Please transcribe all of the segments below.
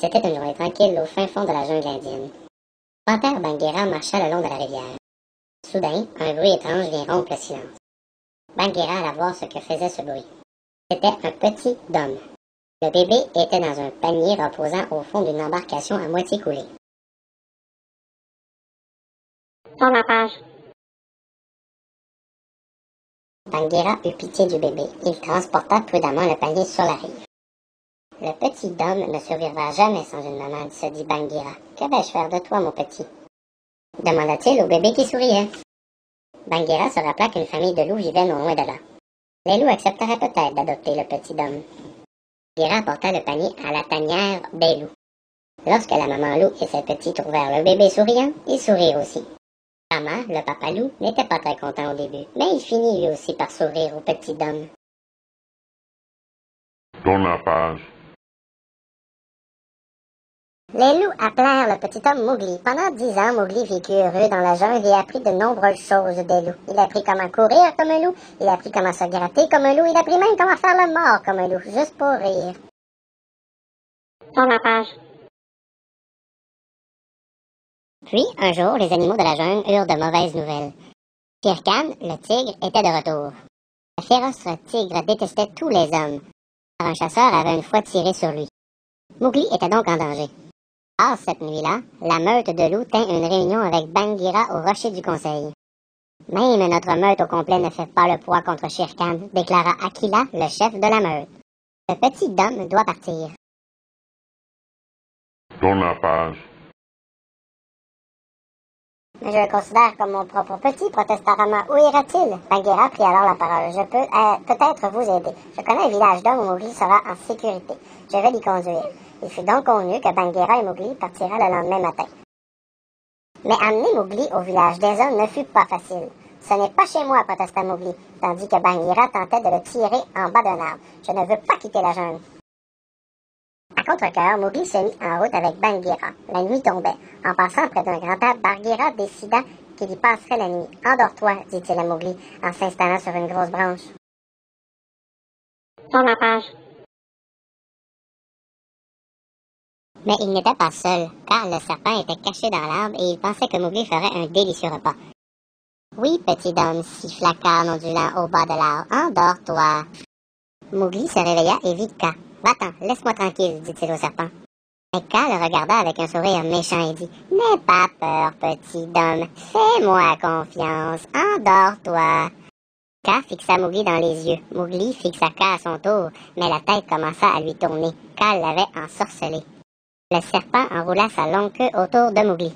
C'était une journée tranquille au fin fond de la jungle indienne. Panthère Bagheera marcha le long de la rivière. Soudain, un bruit étrange vient rompre le silence. Bagheera alla voir ce que faisait ce bruit. C'était un petit dôme. Le bébé était dans un panier reposant au fond d'une embarcation à moitié coulée. Tourne la page. Bagheera eut pitié du bébé. Il transporta prudemment le panier sur la rive. Le petit dôme ne survivra jamais sans une maman, se dit Bagheera. Que vais-je faire de toi, mon petit? Demanda-t-il au bébé qui souriait. Bagheera se rappela qu'une famille de loups vivait non loin de là. Les loups accepteraient peut-être d'adopter le petit dôme. Bagheera apporta le panier à la tanière des loups. Lorsque la maman loup et ses petits trouvèrent le bébé souriant, ils sourirent aussi. Rama, le papa loup, n'était pas très content au début, mais il finit lui aussi par sourire au petit dôme. Tourne la page. Les loups appelèrent le petit homme Mowgli. Pendant 10 ans, Mowgli vécut heureux dans la jungle et apprit de nombreuses choses des loups. Il apprit comment courir comme un loup, il apprit comment se gratter comme un loup, il apprit même comment faire le mort comme un loup, juste pour rire. Tourne la page. Puis, un jour, les animaux de la jungle eurent de mauvaises nouvelles. Shere Khan, le tigre, était de retour. Le féroce tigre détestait tous les hommes, car un chasseur avait une fois tiré sur lui. Mowgli était donc en danger. Or, cette nuit-là, la meute de loups tint une réunion avec Bagheera au rocher du conseil. Même notre meute au complet ne fait pas le poids contre Shere Khan, déclara Akela, le chef de la meute. Le petit dôme doit partir. Tourne la page. Mais je le considère comme mon propre petit, protesta Rama. Où ira-t-il? Bagheera prit alors la parole. Je peux peut-être vous aider. Je connais un village d'hommes où Mowgli sera en sécurité. Je vais l'y conduire. Il fut donc convenu que Bagheera et Mowgli partira le lendemain matin. Mais amener Mowgli au village des hommes ne fut pas facile. Ce n'est pas chez moi, protesta Mowgli, tandis que Bagheera tentait de le tirer en bas d'un arbre. Je ne veux pas quitter la jungle. À contre-cœur, Mowgli se mit en route avec Bagheera. La nuit tombait. En passant près d'un grand arbre, Bagheera décida qu'il y passerait la nuit. « Endors-toi, dit-il à Mowgli, en s'installant sur une grosse branche. Tourne la page. Mais il n'était pas seul, car le serpent était caché dans l'arbre et il pensait que Mowgli ferait un délicieux repas. « Oui, petit homme, siffla Kaa en ondulant au bas de l'arbre. Endors-toi. » Mowgli se réveilla et vit Kaa. « Va-t'en, laisse-moi tranquille, dit-il au serpent. Mais Kaa le regarda avec un sourire méchant et dit « N'aie pas peur, petit homme. Fais-moi confiance. Endors-toi. » Kaa fixa Mowgli dans les yeux. Mowgli fixa Kaa à son tour, mais la tête commença à lui tourner. Kaa l'avait ensorcelé. Le serpent enroula sa longue queue autour de Mowgli.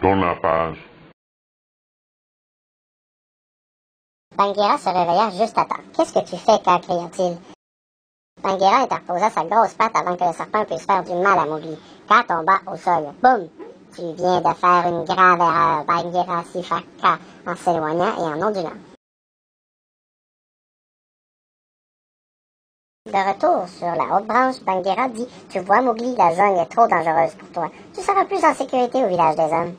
Tourne la page. Bagheera se réveilla juste à temps. « Qu'est-ce que tu fais, Kaa » cria-t-il. Bagheera interposa sa grosse patte avant que le serpent puisse faire du mal à Mowgli. Kaa tomba au sol. Boum! Tu viens de faire une grave erreur, Bagheera siffla Kaa en s'éloignant et en ondulant. De retour sur la haute branche, Bagheera dit « Tu vois, Mowgli, la jungle est trop dangereuse pour toi. Tu seras plus en sécurité au village des hommes. »«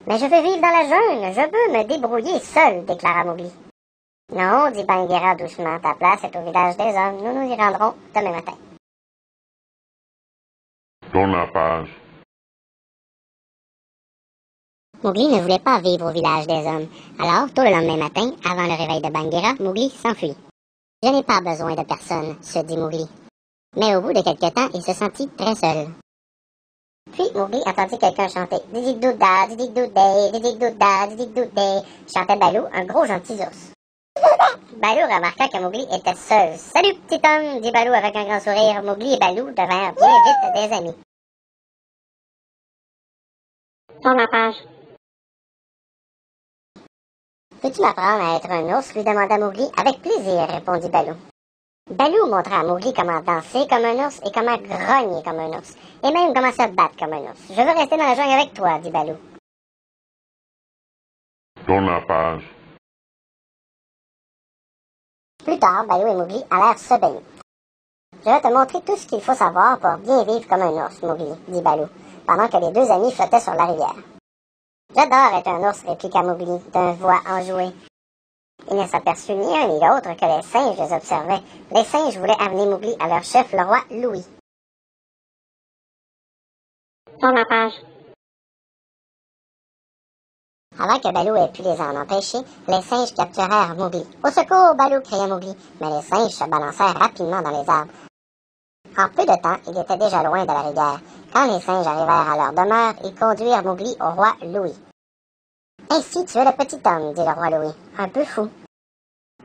Mais je veux vivre dans la jungle, je veux me débrouiller seul, déclara Mowgli. « Non, dit Bagheera doucement, ta place est au village des hommes. Nous nous y rendrons demain matin. » Tourne la page. Mowgli ne voulait pas vivre au village des hommes. Alors, tôt le lendemain matin, avant le réveil de Bagheera, Mowgli s'enfuit. « Je n'ai pas besoin de personne, se dit Mowgli. Mais au bout de quelque temps, il se sentit très seul. Puis Mowgli entendit quelqu'un chanter « Didig-douda, didig-doudé, didig-douda, didig-doudé » chantait Baloo, un gros gentil ours. Baloo remarqua que Mowgli était seul. « Salut, petit homme » dit Baloo avec un grand sourire. Mowgli et Baloo devinrent bien vite des amis. Tourne la page. Peux-tu m'apprendre à être un ours lui demanda Mowgli. Avec plaisir, répondit Baloo. Baloo montra à Mowgli comment danser comme un ours et comment grogner comme un ours, et même comment se battre comme un ours. Je veux rester dans la jungle avec toi, dit Baloo. Tourne la page. Plus tard, Baloo et Mowgli allèrent se baigner. Je vais te montrer tout ce qu'il faut savoir pour bien vivre comme un ours, Mowgli, dit Baloo, pendant que les deux amis flottaient sur la rivière. J'adore être un ours, répliqua Mowgli, d'une voix enjouée. Il ne s'aperçut ni un ni l'autre que les singes les observaient. Les singes voulaient amener Mowgli à leur chef, le roi Louis. Tourne la page. Avant que Balou ait pu les en empêcher, les singes capturèrent Mowgli. « Au secours, Balou !» cria Mowgli, mais les singes se balancèrent rapidement dans les arbres. En peu de temps, il était déjà loin de la rivière. Quand les singes arrivèrent à leur demeure, ils conduirent Mowgli au roi Louis. « Ainsi, tu es le petit homme, dit le roi Louis, un peu fou. »«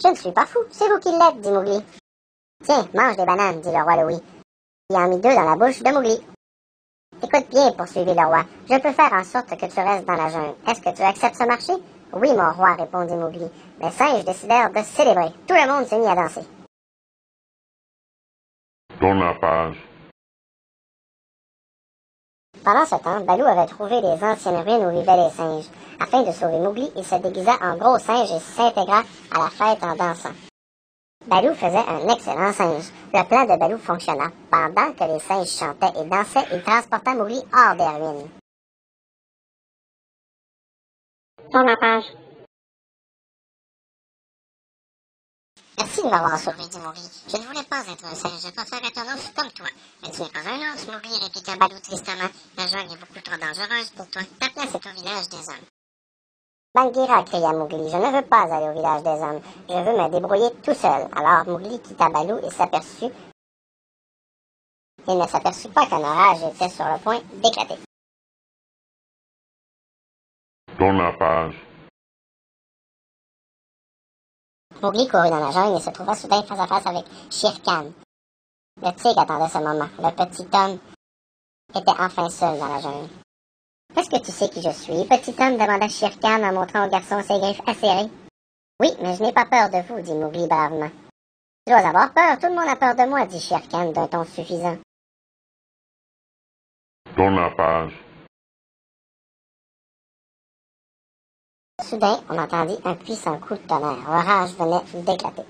Je ne suis pas fou, c'est vous qui l'êtes, dit Mowgli. »« Tiens, mange des bananes, dit le roi Louis. Il en mit 2 dans la bouche de Mowgli. »« Écoute bien, poursuivit le roi, je peux faire en sorte que tu restes dans la jungle. Est-ce que tu acceptes ce marché? »« Oui, mon roi, répondit Mowgli. » Les singes décidèrent de célébrer. Tout le monde se mit à danser. Tourne la page. Pendant ce temps, Balou avait trouvé les anciennes ruines où vivaient les singes. Afin de sauver Mowgli, il se déguisa en gros singe et s'intégra à la fête en dansant. Balou faisait un excellent singe. Le plan de Balou fonctionna. Pendant que les singes chantaient et dansaient, il transporta Mowgli hors des ruines. Tourne la page. Merci de m'avoir sauvé, dit Mowgli. Je ne voulais pas être un singe, je préfère être un ours comme toi. Mais tu n'es pas un ours, Mowgli, répliqua Balou tristement. La jungle est beaucoup trop dangereuse pour toi. Ta place est au village des hommes. Bagheera, cria Mowgli, je ne veux pas aller au village des hommes. Je veux me débrouiller tout seul. Alors Mowgli quitta Balou et s'aperçut. Il ne s'aperçut pas qu'un orage était sur le point d'éclater. Tourne la page. Mowgli courut dans la jungle et se trouva soudain face à face avec Shere Khan. Le tigre attendait ce moment. Le petit homme était enfin seul dans la jungle. « Est-ce que tu sais qui je suis, petit homme ?» demanda Shere Khan en montrant au garçon ses griffes acérées. « Oui, mais je n'ai pas peur de vous, dit Mowgli bravement. »« Tu dois avoir peur, tout le monde a peur de moi, dit Shere Khan d'un ton suffisant. » Tourne la page. Soudain, on entendit un puissant coup de tonnerre. L'orage venait d'éclater.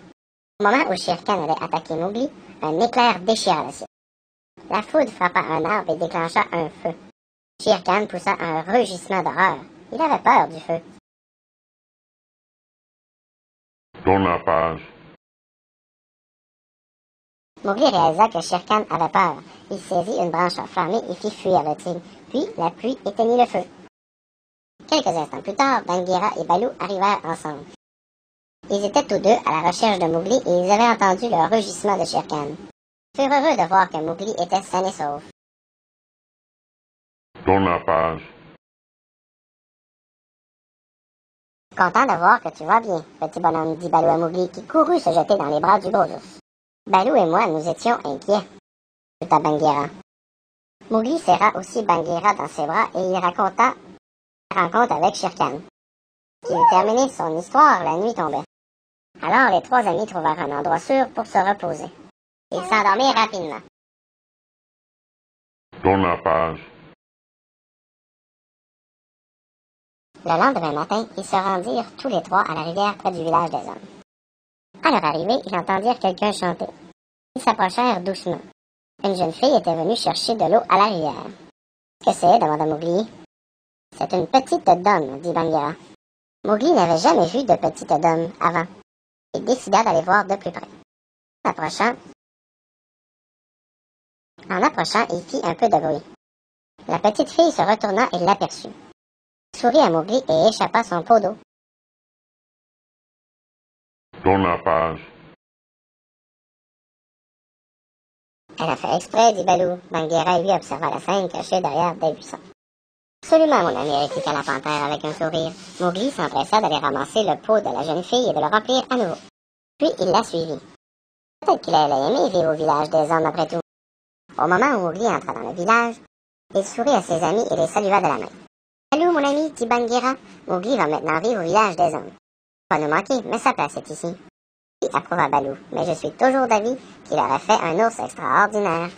Au moment où Shere Khan allait attaquer Mowgli, un éclair déchira le ciel. La foudre frappa un arbre et déclencha un feu. Shere Khan poussa un rugissement d'horreur. Il avait peur du feu. Tourne la page. Mowgli réalisa que Shere Khan avait peur. Il saisit une branche enflammée et fit fuir le tigre. Puis la pluie éteignit le feu. Quelques instants plus tard, Bagheera et Balou arrivèrent ensemble. Ils étaient tous deux à la recherche de Mowgli et ils avaient entendu le rugissement de Shere Khan. Ils furent heureux de voir que Mowgli était sain et sauf. Tourne la page. Content de voir que tu vas bien, petit bonhomme, dit Balou à Mowgli qui courut se jeter dans les bras du gros ours. Balou et moi, nous étions inquiets, ajouta Bagheera. Mowgli serra aussi Bagheera dans ses bras et il raconta la rencontre avec Shere Khan. Qui eut terminé son histoire, la nuit tombait. Alors les 3 amis trouvèrent un endroit sûr pour se reposer. Ils s'endormirent rapidement. Tourne la page. Le lendemain matin, ils se rendirent tous les 3 à la rivière près du village des hommes. À leur arrivée, ils entendirent quelqu'un chanter. Ils s'approchèrent doucement. Une jeune fille était venue chercher de l'eau à la rivière. « Qu'est-ce que c'est ?» demanda Mowgli. « C'est une petite dôme, dit Bagheera. Mowgli n'avait jamais vu de petite dôme avant. Il décida d'aller voir de plus près. En approchant, il fit un peu de bruit. La petite fille se retourna et l'aperçut. Elle sourit à Mowgli et échappa son pot d'eau. Tourne la page. Elle a fait exprès, dit Balou. Bagheera lui observa la scène cachée derrière des buissons. Absolument, mon ami, répliqua la panthère avec un sourire. Mowgli s'empressa d'aller ramasser le pot de la jeune fille et de le remplir à nouveau. Puis il la suivit. Peut-être qu'il allait aimer vivre au village des hommes après tout. Au moment où Mowgli entra dans le village, il sourit à ses amis et les salua de la main. « Salut, mon ami, dit Bagheera. Mowgli va maintenant vivre au village des hommes. Pas nous manquer, mais sa place est ici. » Oui, approuva Balou, mais je suis toujours d'avis qu'il aurait fait un ours extraordinaire.